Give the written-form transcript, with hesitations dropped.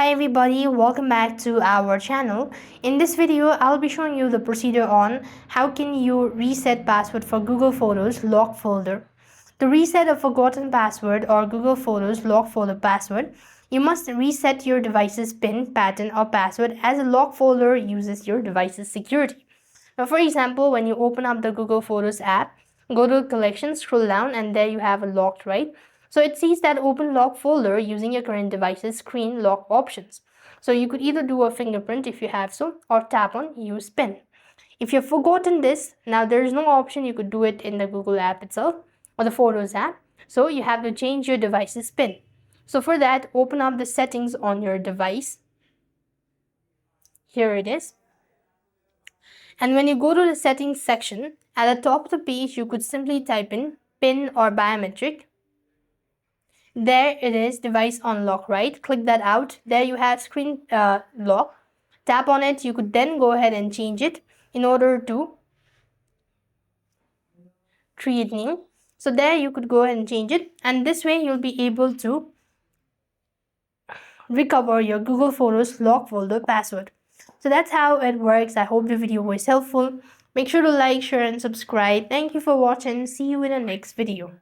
Hi everybody, welcome back to our channel. In this video, I'll be showing you the procedure on how can you reset password for Google Photos lock folder. To reset a forgotten password or Google Photos lock folder password, you must reset your device's PIN, pattern or password as a lock folder uses your device's security. Now for example, when you open up the Google Photos app, go to collection, scroll down and there you have a locked, right? So it sees that open lock folder using your current device's screen lock options. So you could either do a fingerprint if you have so, or tap on use PIN. If you've forgotten this, now there is no option you could do it in the Google app itself or the Photos app. So you have to change your device's PIN. So for that, open up the settings on your device. Here it is. And when you go to the settings section, at the top of the page, you could simply type in PIN or biometric. There it is, device unlock, right? Click that out. There you have screen lock. Tap on it. You could then go ahead and change it in order to create new. So there you could go ahead and change it. And this way you'll be able to recover your Google Photos lock folder password. So that's how it works. I hope the video was helpful. Make sure to like, share and subscribe. Thank you for watching. See you in the next video.